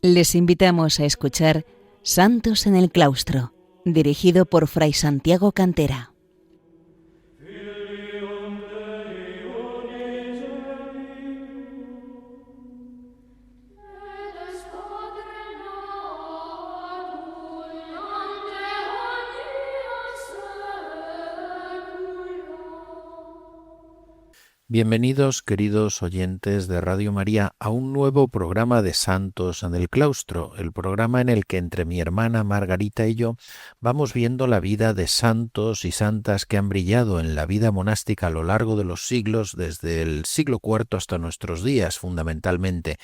Les invitamos a escuchar Santos en el Claustro, dirigido por Fray Santiago Cantera. Bienvenidos, queridos oyentes de Radio María, a un nuevo programa de Santos en el Claustro, el programa en el que entre mi hermana Margarita y yo vamos viendo la vida de santos y santas que han brillado en la vida monástica a lo largo de los siglos, desde el siglo IV hasta nuestros días, fundamentalmente,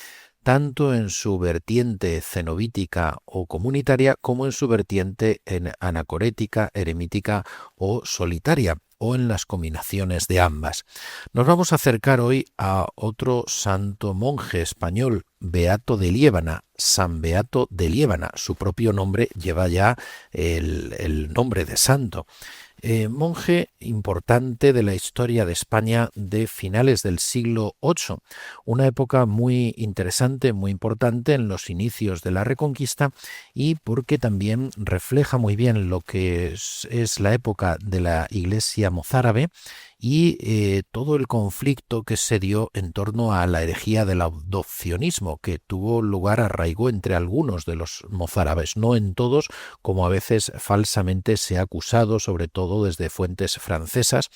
tanto en su vertiente cenobítica o comunitaria como en su vertiente anacorética, eremítica o solitaria, o en las combinaciones de ambas. Nos vamos a acercar hoy a otro santo monje español, Beato de Liébana, San Beato de Liébana. Su propio nombre lleva ya el nombre de santo. Monje importante de la historia de España de finales del siglo VIII, una época muy interesante, muy importante en los inicios de la Reconquista, y porque también refleja muy bien lo que es la época de la Iglesia mozárabe y todo el conflicto que se dio en torno a la herejía del adopcionismo que tuvo lugar, arraigó entre algunos de los mozárabes, no en todos, como a veces falsamente se ha acusado, sobre todo desde fuentes francesas,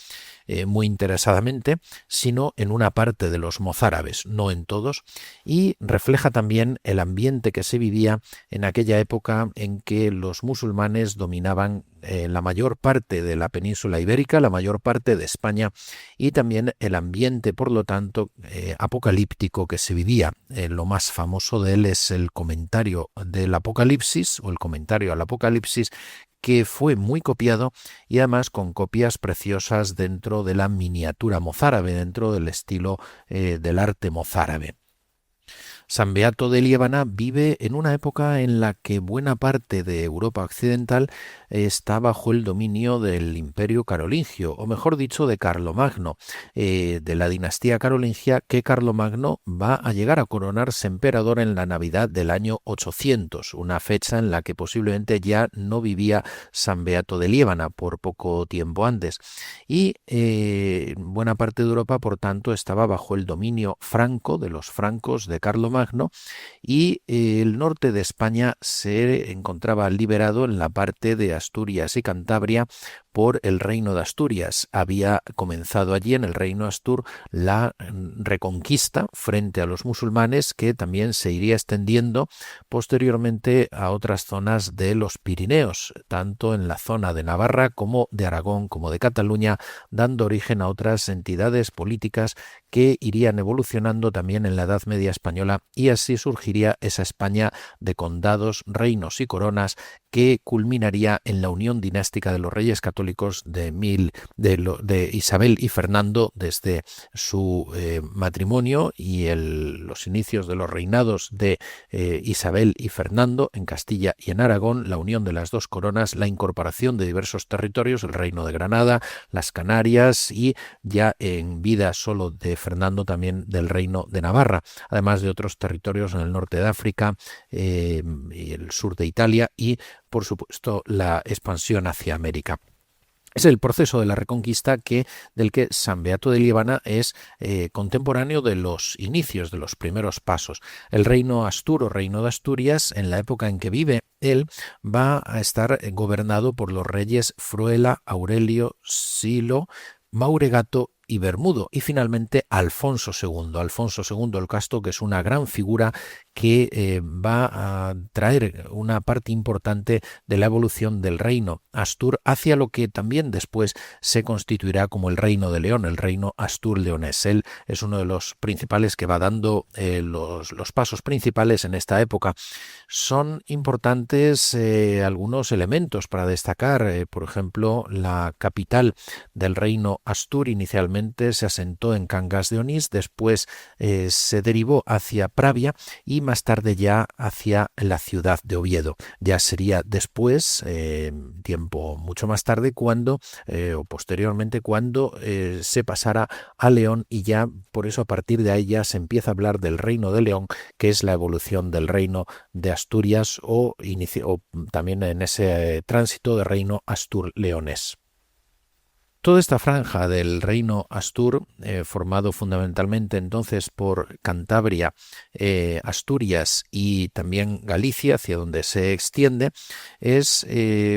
muy interesadamente, sino en una parte de los mozárabes, no en todos, y refleja también el ambiente que se vivía en aquella época en que los musulmanes dominaban la mayor parte de la península ibérica, la mayor parte de España, y también el ambiente, por lo tanto, apocalíptico que se vivía. Lo más famoso de él es el comentario del Apocalipsis, o el comentario al Apocalipsis, que fue muy copiado y además con copias preciosas dentro de la miniatura mozárabe, dentro del estilo del arte mozárabe. San Beato de Liébana vive en una época en la que buena parte de Europa occidental está bajo el dominio del Imperio Carolingio, o mejor dicho, de Carlomagno, de la dinastía carolingia, que Carlomagno va a llegar a coronarse emperador en la Navidad del año 800, una fecha en la que posiblemente ya no vivía San Beato de Liébana por poco tiempo antes. Y buena parte de Europa, por tanto, estaba bajo el dominio franco de los francos de Carlomagno, y el norte de España se encontraba liberado en la parte de Asturias y Cantabria por el reino de Asturias. Había comenzado allí en el reino Astur la reconquista frente a los musulmanes, que también se iría extendiendo posteriormente a otras zonas de los Pirineos, tanto en la zona de Navarra como de Aragón como de Cataluña, dando origen a otras entidades políticas que irían evolucionando también en la Edad Media española, y así surgiría esa España de condados, reinos y coronas que culminaría en la unión dinástica de los reyes católicos de Isabel y Fernando desde su matrimonio y los inicios de los reinados de Isabel y Fernando en Castilla y en Aragón, la unión de las dos coronas, la incorporación de diversos territorios, el reino de Granada, las Canarias, y ya en vida solo de Fernando también del reino de Navarra, además de otros territorios en el norte de África, y el sur de Italia, y por supuesto la expansión hacia América. Es el proceso de la Reconquista del que San Beato de Liébana es contemporáneo de los inicios, de los primeros pasos. El reino Astur o reino de Asturias, en la época en que vive él, va a estar gobernado por los reyes Fruela, Aurelio, Silo, Mauregato y Bermudo, y finalmente Alfonso II el Casto, que es una gran figura que va a traer una parte importante de la evolución del reino Astur hacia lo que también después se constituirá como el reino de León, el reino Astur-Leonés. Él es uno de los principales que va dando los pasos principales en esta época. Son importantes algunos elementos para destacar, por ejemplo, la capital del reino Astur inicialmente inicialmente se asentó en Cangas de Onís, después se derivó hacia Pravia y más tarde ya hacia la ciudad de Oviedo. Ya sería después, tiempo mucho más tarde, cuando o posteriormente, cuando se pasara a León, y ya por eso a partir de ahí ya se empieza a hablar del Reino de León, que es la evolución del Reino de Asturias o también en ese tránsito de reino astur-leonés. Toda esta franja del reino astur, formado fundamentalmente entonces por Cantabria, Asturias y también Galicia, hacia donde se extiende, es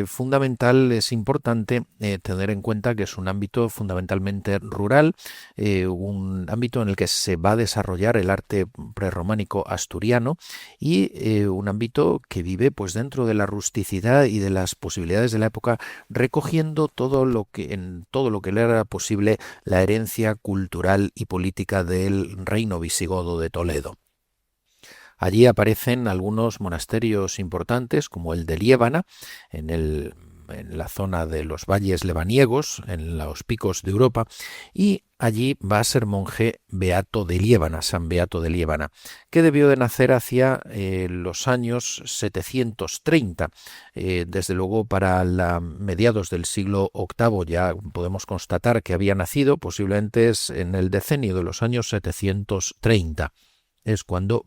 fundamental, es importante tener en cuenta que es un ámbito fundamentalmente rural, un ámbito en el que se va a desarrollar el arte prerrománico asturiano y un ámbito que vive pues dentro de la rusticidad y de las posibilidades de la época, recogiendo todo lo que le era posible la herencia cultural y política del reino visigodo de Toledo. Allí aparecen algunos monasterios importantes, como el de Liébana, en la zona de los valles lebaniegos, en los picos de Europa, y allí va a ser monje Beato de Liébana, San Beato de Liébana, que debió de nacer hacia los años 730. Desde luego, para mediados del siglo VIII ya podemos constatar que había nacido, posiblemente es en el decenio de los años 730. Es cuando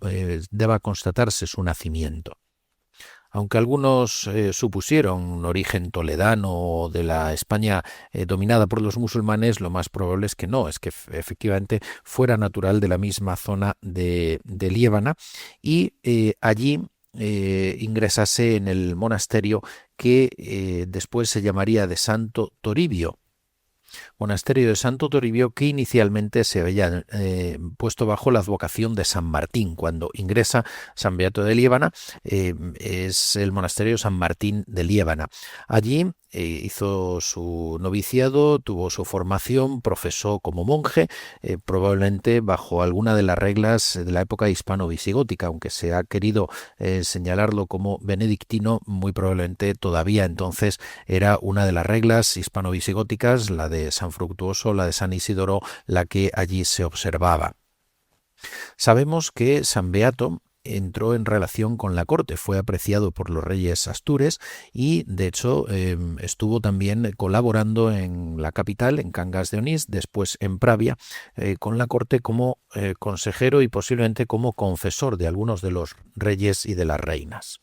deba constatarse su nacimiento. Aunque algunos supusieron un origen toledano o de la España dominada por los musulmanes, lo más probable es que no, es que efectivamente fuera natural de la misma zona de Liébana y allí ingresase en el monasterio que después se llamaría de Santo Toribio. Monasterio de Santo Toribio, que inicialmente se había puesto bajo la advocación de San Martín. Cuando ingresa San Beato de Liébana, es el monasterio San Martín de Liébana. Allí hizo su noviciado, tuvo su formación, profesó como monje, probablemente bajo alguna de las reglas de la época hispano-visigótica, aunque se ha querido señalarlo como benedictino, muy probablemente todavía entonces era una de las reglas hispano-visigóticas, la de San Fructuoso, la de San Isidoro, la que allí se observaba. Sabemos que San Beato entró en relación con la corte, fue apreciado por los reyes astures y de hecho estuvo también colaborando en la capital, en Cangas de Onís, después en Pravia, con la corte como consejero y posiblemente como confesor de algunos de los reyes y de las reinas.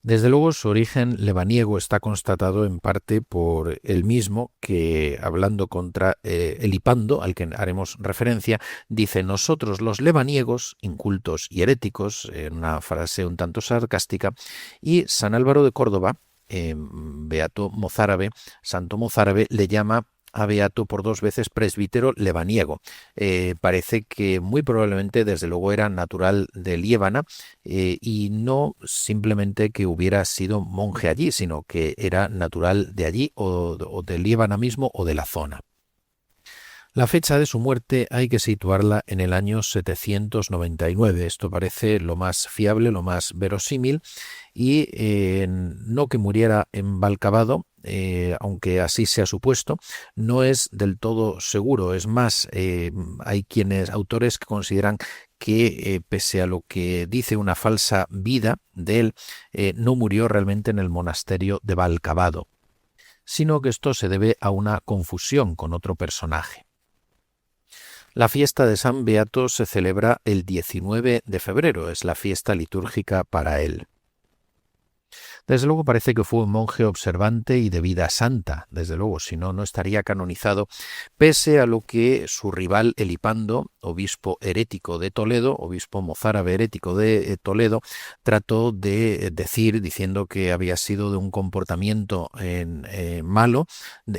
Desde luego su origen lebaniego está constatado en parte por él mismo, que hablando contra Elipando, al que haremos referencia, dice: nosotros los lebaniegos, incultos y heréticos, en una frase un tanto sarcástica, y San Álvaro de Córdoba, Beato Mozárabe, Santo Mozárabe, le llama a Beato por 2 veces presbítero lebaniego. Parece que muy probablemente, desde luego, era natural de Liébana y no simplemente que hubiera sido monje allí, sino que era natural de allí o de Liébana mismo o de la zona. La fecha de su muerte hay que situarla en el año 799. Esto parece lo más fiable, lo más verosímil, y no que muriera en Valcavado, aunque así se ha supuesto, no es del todo seguro. Es más, hay autores que consideran que pese a lo que dice una falsa vida de él, no murió realmente en el monasterio de Valcavado, sino que esto se debe a una confusión con otro personaje. La fiesta de San Beato se celebra el 19 de febrero, es la fiesta litúrgica para él. Desde luego parece que fue un monje observante y de vida santa, desde luego, si no, no estaría canonizado, pese a lo que su rival Elipando, obispo herético de Toledo, obispo mozárabe herético de Toledo, trató de decir, diciendo que había sido de un comportamiento malo,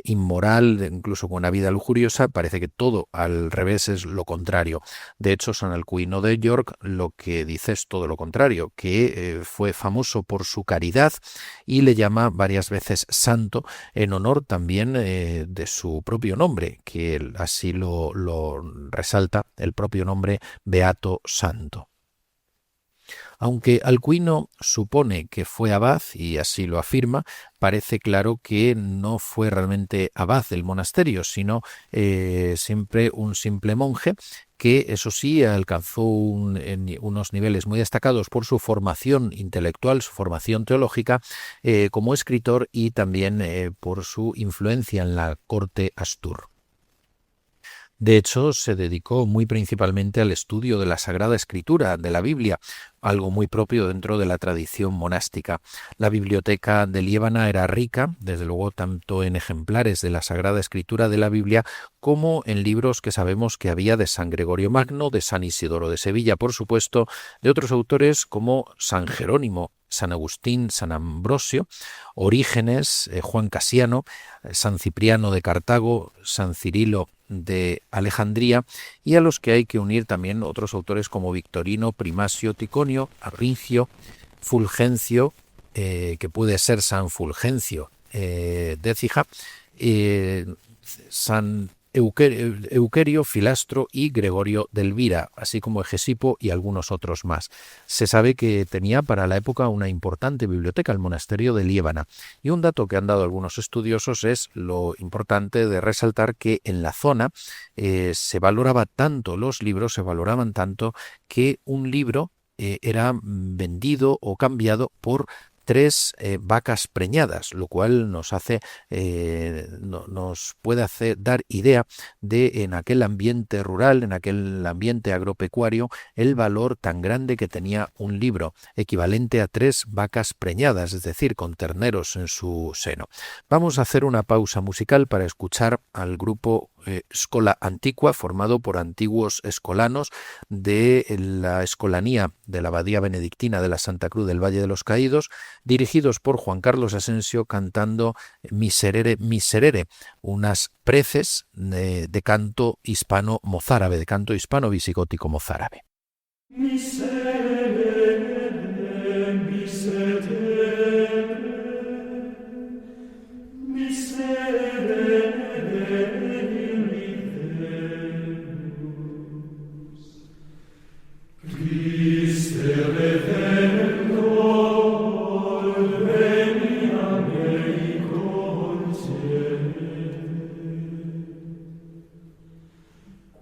inmoral, incluso con una vida lujuriosa. Parece que todo al revés es lo contrario. De hecho, San Alcuino de York lo que dice es todo lo contrario, que fue famoso por su caridad y le llama varias veces santo en honor también de su propio nombre, que así lo resalta el propio nombre Beato Santo. Aunque Alcuino supone que fue abad, y así lo afirma, parece claro que no fue realmente abad del monasterio, sino siempre un simple monje que, eso sí, alcanzó unos niveles muy destacados por su formación intelectual, su formación teológica como escritor y también por su influencia en la corte Astur. De hecho, se dedicó muy principalmente al estudio de la Sagrada Escritura, de la Biblia, algo muy propio dentro de la tradición monástica. La biblioteca de Liébana era rica, desde luego tanto en ejemplares de la Sagrada Escritura de la Biblia como en libros que sabemos que había de San Gregorio Magno, de San Isidoro de Sevilla, por supuesto, de otros autores como San Jerónimo, San Agustín, San Ambrosio, Orígenes, Juan Casiano, San Cipriano de Cartago, San Cirilo de Alejandría, y a los que hay que unir también otros autores como Victorino, Primasio, Ticonio, Arringio, Fulgencio, que puede ser San Fulgencio de Écija, San Euquerio, Filastro y Gregorio de Elvira, así como Egesipo y algunos otros más. Se sabe que tenía para la época una importante biblioteca, el monasterio de Liébana, y un dato que han dado algunos estudiosos es lo importante de resaltar que en la zona se valoraba tanto los libros, se valoraban tanto que un libro era vendido o cambiado por 3 vacas preñadas, lo cual nos puede dar idea de, en aquel ambiente rural, en aquel ambiente agropecuario, el valor tan grande que tenía un libro, equivalente a 3 vacas preñadas, es decir, con terneros en su seno. Vamos a hacer una pausa musical para escuchar al grupo Scola Antiqua, formado por antiguos escolanos de la escolanía de la Abadía Benedictina de la Santa Cruz del Valle de los Caídos, dirigidos por Juan Carlos Asensio, cantando Miserere, Miserere, unas preces de canto hispano mozárabe, de canto hispano visigótico mozárabe. Miserere, miserere, miserere. Christe redemptor, veni a mei contiene.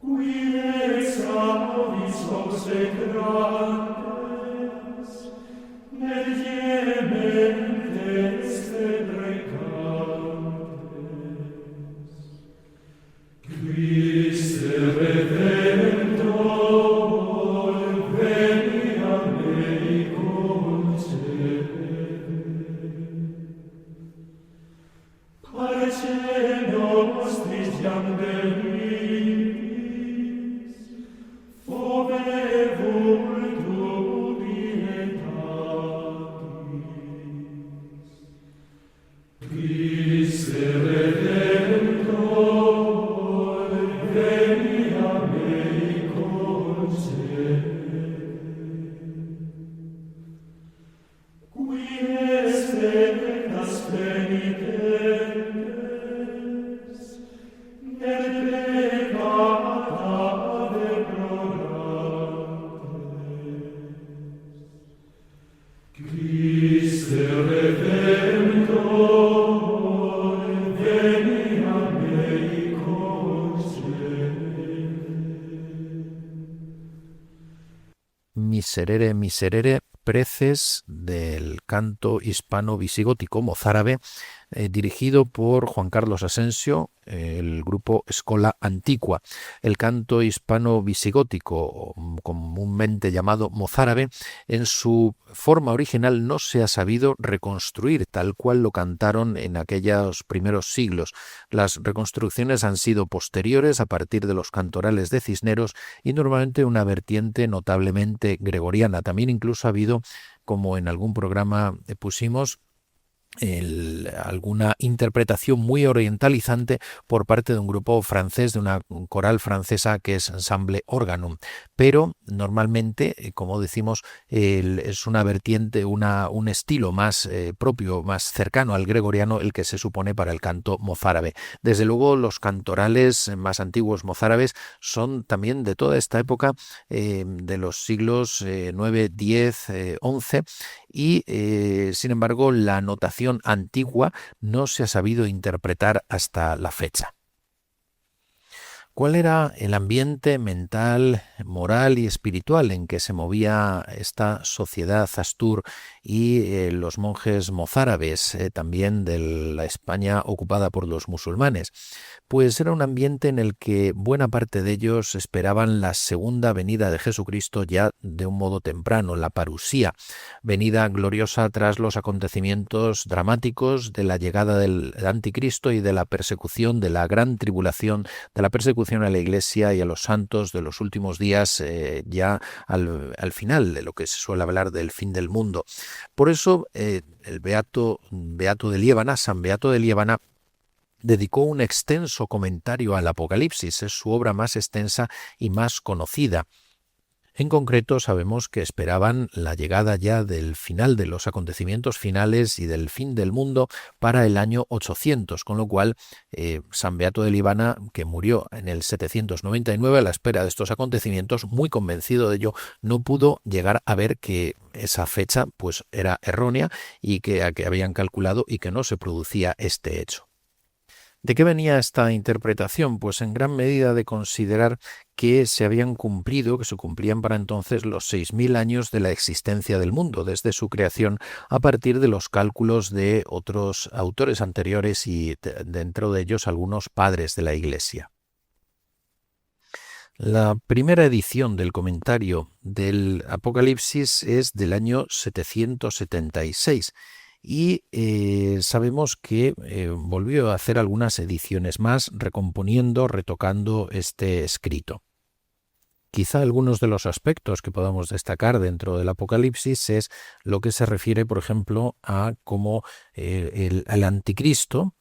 Qui ex avis obsecrantes, mediementes deprecantes. Christe redemptor, Miserere, Miserere, preces del canto hispano visigótico mozárabe, dirigido por Juan Carlos Asensio, el grupo Scola Antiqua. El canto hispano visigótico, comúnmente llamado mozárabe, en su forma original no se ha sabido reconstruir tal cual lo cantaron en aquellos primeros siglos. Las reconstrucciones han sido posteriores, a partir de los cantorales de Cisneros, y normalmente una vertiente notablemente gregoriana. También incluso ha habido, como en algún programa pusimos, alguna interpretación muy orientalizante por parte de un grupo francés, de una coral francesa que es Ensemble Organum, pero normalmente, como decimos, es una vertiente, un estilo más propio, más cercano al gregoriano, el que se supone para el canto mozárabe. Desde luego, los cantorales más antiguos mozárabes son también de toda esta época, de los siglos 9, 10, 11, y sin embargo la notación antigua no se ha sabido interpretar hasta la fecha. ¿Cuál era el ambiente mental, moral y espiritual en que se movía esta sociedad Astur y los monjes mozárabes, también de la España ocupada por los musulmanes? Pues era un ambiente en el que buena parte de ellos esperaban la segunda venida de Jesucristo ya de un modo temprano, la parusía, venida gloriosa tras los acontecimientos dramáticos de la llegada del anticristo y de la persecución, de la gran tribulación, de la persecución a la Iglesia y a los santos de los últimos días, ya al final de lo que se suele hablar del fin del mundo. Por eso el Beato de Liébana, San Beato de Liébana, dedicó un extenso comentario al Apocalipsis. Es su obra más extensa y más conocida. En concreto, sabemos que esperaban la llegada ya del final de los acontecimientos finales y del fin del mundo para el año 800, con lo cual San Beato de Liébana, que murió en el 799 a la espera de estos acontecimientos, muy convencido de ello, no pudo llegar a ver que esa fecha pues era errónea y que habían calculado y que no se producía este hecho. ¿De qué venía esta interpretación? Pues en gran medida de considerar que se cumplían para entonces los 6.000 años de la existencia del mundo, desde su creación, a partir de los cálculos de otros autores anteriores y dentro de ellos algunos padres de la Iglesia. La primera edición del comentario del Apocalipsis es del año 776. Y sabemos que volvió a hacer algunas ediciones más, recomponiendo, retocando este escrito. Quizá algunos de los aspectos que podamos destacar dentro del Apocalipsis es lo que se refiere, por ejemplo, a cómo el anticristo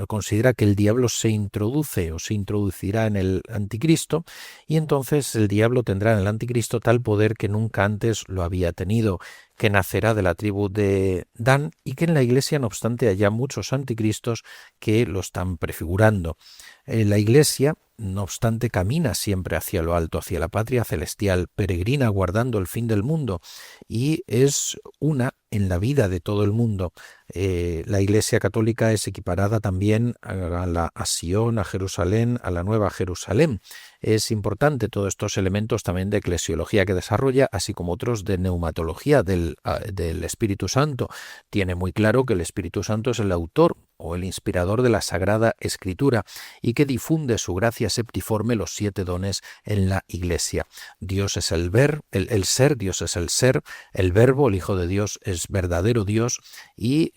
considera que el diablo se introduce o se introducirá en el anticristo, y entonces el diablo tendrá en el anticristo tal poder que nunca antes lo había tenido, que nacerá de la tribu de Dan y que en la Iglesia, no obstante, haya muchos anticristos que lo están prefigurando. La Iglesia, no obstante, camina siempre hacia lo alto, hacia la patria celestial, peregrina guardando el fin del mundo, y es una en la vida de todo el mundo. La Iglesia católica es equiparada también a Sion, a Jerusalén, a la Nueva Jerusalén. Es importante todos estos elementos también de eclesiología que desarrolla, así como otros de neumatología del Espíritu Santo. Tiene muy claro que el Espíritu Santo es el autor o el inspirador de la Sagrada Escritura y que difunde su gracia septiforme, los 7 dones, en la Iglesia. Dios es el ser, Dios es el ser, el Verbo, el Hijo de Dios, es verdadero Dios, y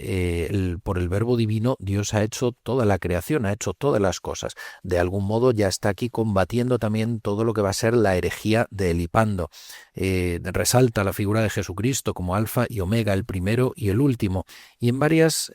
por el Verbo divino Dios ha hecho toda la creación, ha hecho todas las cosas. De algún modo ya está aquí combatiendo también todo lo que va a ser la herejía de Elipando. Resalta la figura de Jesucristo como alfa y omega, el primero y el último, y en varias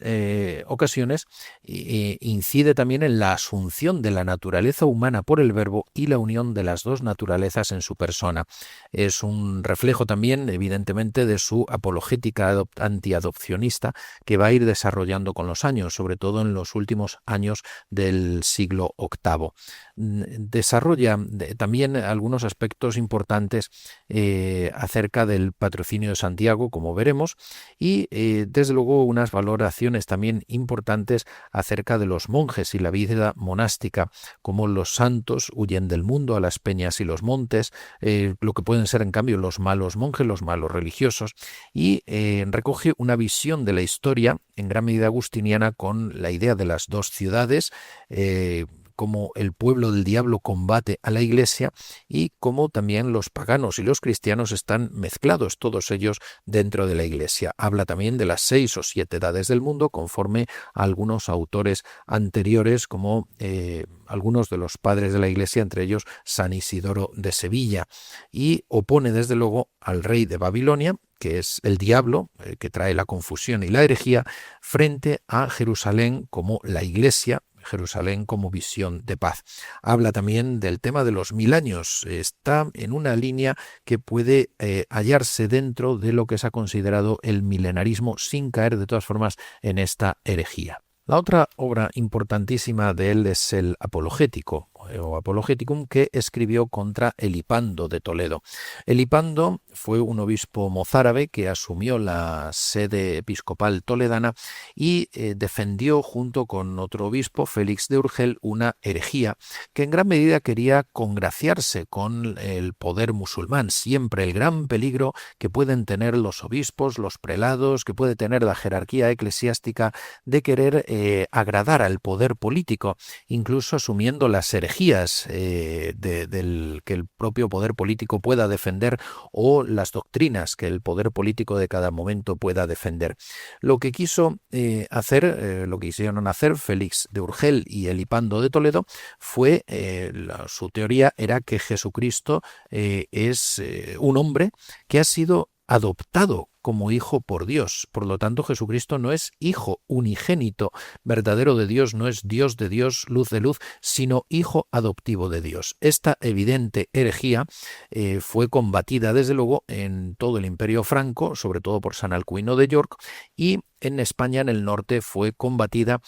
ocasiones incide también en la asunción de la naturaleza humana por el Verbo y la unión de las dos naturalezas en su persona. Es un reflejo también, evidentemente, de su apologética antiadopcionista que va a ir desarrollando con los años, sobre todo en los últimos años del siglo VIII. Desarrolla también algunos aspectos importantes acerca del patrocinio de Santiago, como veremos, y desde luego unas valoraciones también importantes acerca de los monjes y la vida monástica, como los santos huyen del mundo a las peñas y los montes, lo que pueden ser en cambio los malos monjes, los malos religiosos, y recoge una visión de la historia en gran medida agustiniana con la idea de las dos ciudades, cómo el pueblo del diablo combate a la Iglesia y cómo también los paganos y los cristianos están mezclados, todos ellos dentro de la Iglesia. Habla también de las 6 o 7 edades del mundo, conforme a algunos autores anteriores, como algunos de los padres de la Iglesia, entre ellos San Isidoro de Sevilla, y opone desde luego al rey de Babilonia, que es el diablo, que trae la confusión y la herejía, frente a Jerusalén como la Iglesia, Jerusalén como visión de paz. Habla también del tema de los 1000 años. Está en una línea que puede hallarse dentro de lo que se ha considerado el milenarismo, sin caer de todas formas en esta herejía. La otra obra importantísima de él es el Apologético, o Apologeticum, que escribió contra Elipando de Toledo. Elipando fue un obispo mozárabe que asumió la sede episcopal toledana y defendió junto con otro obispo, Félix de Urgel, una herejía que en gran medida quería congraciarse con el poder musulmán. Siempre el gran peligro que pueden tener los obispos, los prelados, que puede tener la jerarquía eclesiástica de querer agradar al poder político, incluso asumiendo las herejías del que el propio poder político pueda defender, o las doctrinas que el poder político de cada momento pueda defender. Lo que quiso lo que quisieron hacer Félix de Urgel y Elipando de Toledo fue, su teoría era que Jesucristo es un hombre que ha sido adoptado como hijo por Dios. Por lo tanto, Jesucristo no es hijo unigénito, verdadero de Dios, no es Dios de Dios, luz de luz, sino hijo adoptivo de Dios. Esta evidente herejía fue combatida desde luego en todo el Imperio Franco, sobre todo por San Alcuino de York, y en España, en el norte, fue combatida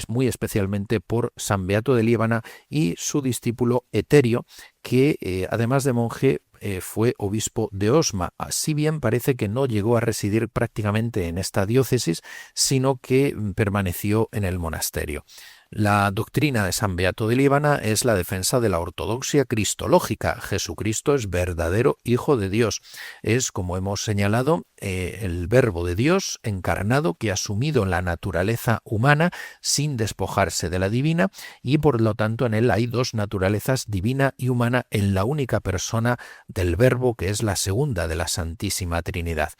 muy especialmente por San Beato de Liébana y su discípulo Eterio, que además de monje fue obispo de Osma. Si bien parece que no llegó a residir prácticamente en esta diócesis, sino que permaneció en el monasterio. La doctrina de San Beato de Liébana es la defensa de la ortodoxia cristológica. Jesucristo es verdadero Hijo de Dios. Es, como hemos señalado, el Verbo de Dios encarnado, que ha asumido la naturaleza humana sin despojarse de la divina, y por lo tanto en él hay dos naturalezas, divina y humana, en la única persona del Verbo, que es la segunda de la Santísima Trinidad.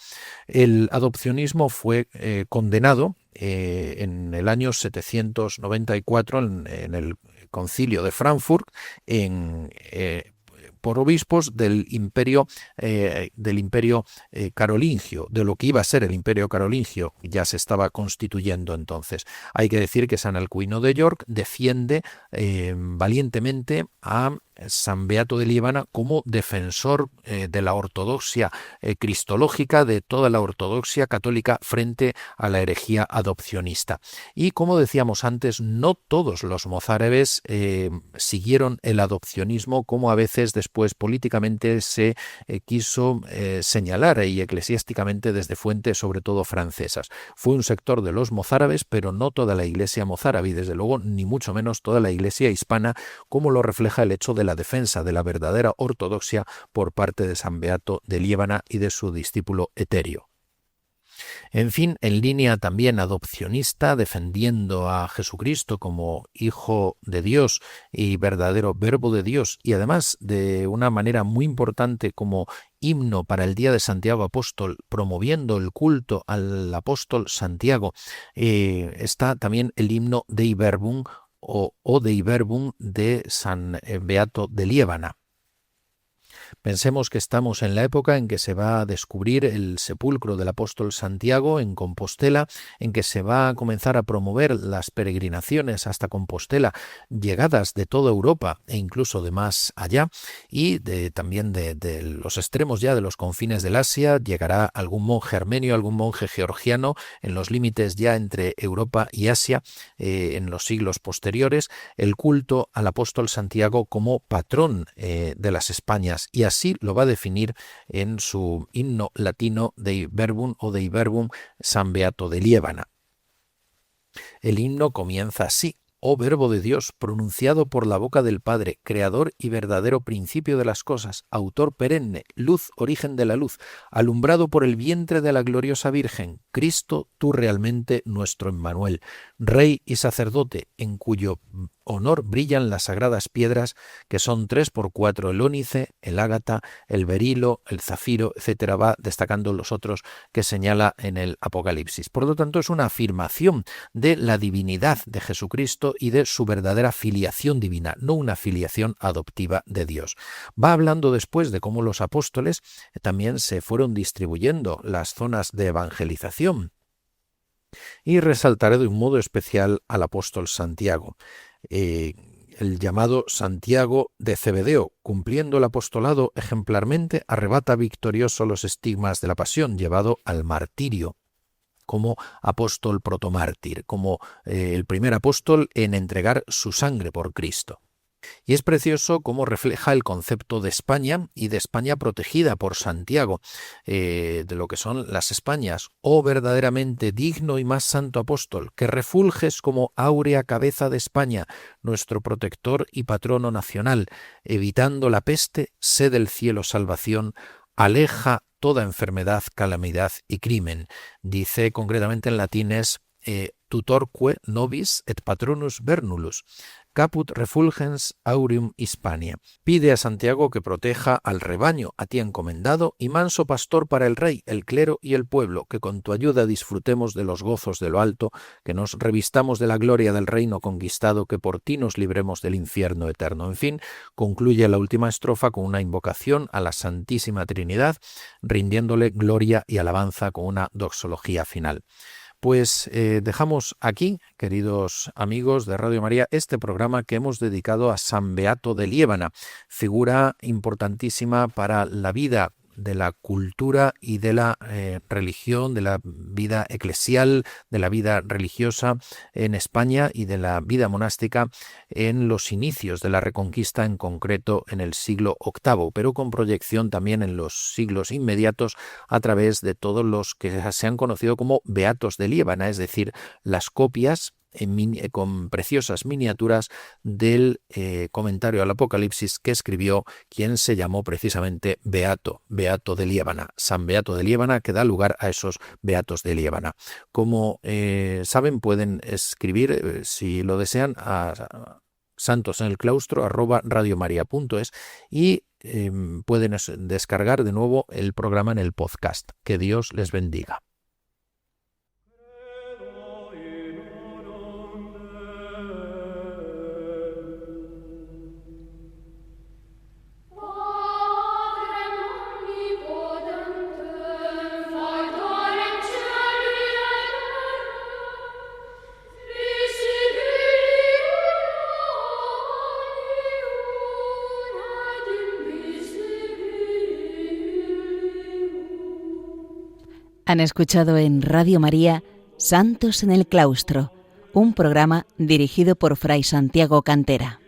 El adopcionismo fue condenado en el año 794 en el concilio de Frankfurt por obispos del imperio carolingio, de lo que iba a ser el imperio carolingio. Ya se estaba constituyendo entonces. Hay que decir que San Alcuino de York defiende valientemente a San Beato de Liébana como defensor de la ortodoxia cristológica, de toda la ortodoxia católica frente a la herejía adopcionista. Y como decíamos antes, no todos los mozárabes siguieron el adopcionismo, como a veces después políticamente se quiso señalar, y eclesiásticamente desde fuentes sobre todo francesas. Fue un sector de los mozárabes, pero no toda la iglesia mozárabe, y desde luego ni mucho menos toda la iglesia hispana, como lo refleja el hecho de la defensa de la verdadera ortodoxia por parte de San Beato de Liébana y de su discípulo Eterio. En fin, en línea también adopcionista, defendiendo a Jesucristo como Hijo de Dios y verdadero Verbo de Dios, y además de una manera muy importante como himno para el Día de Santiago Apóstol, promoviendo el culto al apóstol Santiago, está también el himno Dei Verbum o Dei Verbum de San Beato de Liébana. Pensemos que estamos en la época en que se va a descubrir el sepulcro del apóstol Santiago en Compostela, en que se va a comenzar a promover las peregrinaciones hasta Compostela, llegadas de toda Europa e incluso de más allá, y también de los extremos ya de los confines del Asia. Llegará algún monje armenio, algún monje georgiano en los límites ya entre Europa y Asia en los siglos posteriores, el culto al apóstol Santiago como patrón de las Españas. Y así lo va a definir en su himno latino Dei Verbum o Dei Verbum San Beato de Liébana. El himno comienza así: Oh Verbo de Dios, pronunciado por la boca del Padre, creador y verdadero principio de las cosas, autor perenne, luz, origen de la luz, alumbrado por el vientre de la gloriosa Virgen, Cristo, tú realmente nuestro Emmanuel. rey y sacerdote, en cuyo honor brillan las sagradas piedras, que son 3x4, el ónice, el ágata, el berilo, el zafiro, etcétera. Va destacando los otros que señala en el Apocalipsis. Por lo tanto, es una afirmación de la divinidad de Jesucristo y de su verdadera filiación divina, no una filiación adoptiva de Dios. Va hablando después de cómo los apóstoles también se fueron distribuyendo las zonas de evangelización. Y resaltaré de un modo especial al apóstol Santiago, el llamado Santiago de Cebedeo, cumpliendo el apostolado ejemplarmente, arrebata victorioso los estigmas de la pasión, llevado al martirio, como apóstol protomártir, como el primer apóstol en entregar su sangre por Cristo. Y es precioso cómo refleja el concepto de España y de España protegida por Santiago, de lo que son las Españas. Oh verdaderamente digno y más santo apóstol, que refulges como áurea cabeza de España, nuestro protector y patrono nacional, evitando la peste, sé del cielo salvación, aleja toda enfermedad, calamidad y crimen. Dice concretamente en latín es tutorque nobis et patronus Bernulus, caput refulgens aureum Hispania. Pide a Santiago que proteja al rebaño a ti encomendado y manso pastor para el rey, el clero y el pueblo, que con tu ayuda disfrutemos de los gozos de lo alto, que nos revistamos de la gloria del reino conquistado, que por ti nos libremos del infierno eterno. En fin, concluye la última estrofa con una invocación a la Santísima Trinidad, rindiéndole gloria y alabanza con una doxología final. Pues dejamos aquí, queridos amigos de Radio María, este programa que hemos dedicado a San Beato de Liébana, figura importantísima para la vida de la cultura y de la religión, de la vida eclesial, de la vida religiosa en España y de la vida monástica en los inicios de la Reconquista, en concreto en el siglo VIII, pero con proyección también en los siglos inmediatos a través de todos los que se han conocido como Beatos de Liébana, es decir, las copias con preciosas miniaturas del comentario al Apocalipsis que escribió quien se llamó precisamente Beato de Liébana, San Beato de Liébana, que da lugar a esos Beatos de Liébana. Como saben, pueden escribir, si lo desean, a santosenelclaustro@radiomaria.es y pueden descargar de nuevo el programa en el podcast. Que Dios les bendiga. Han escuchado en Radio María Santos en el Claustro, un programa dirigido por Fray Santiago Cantera.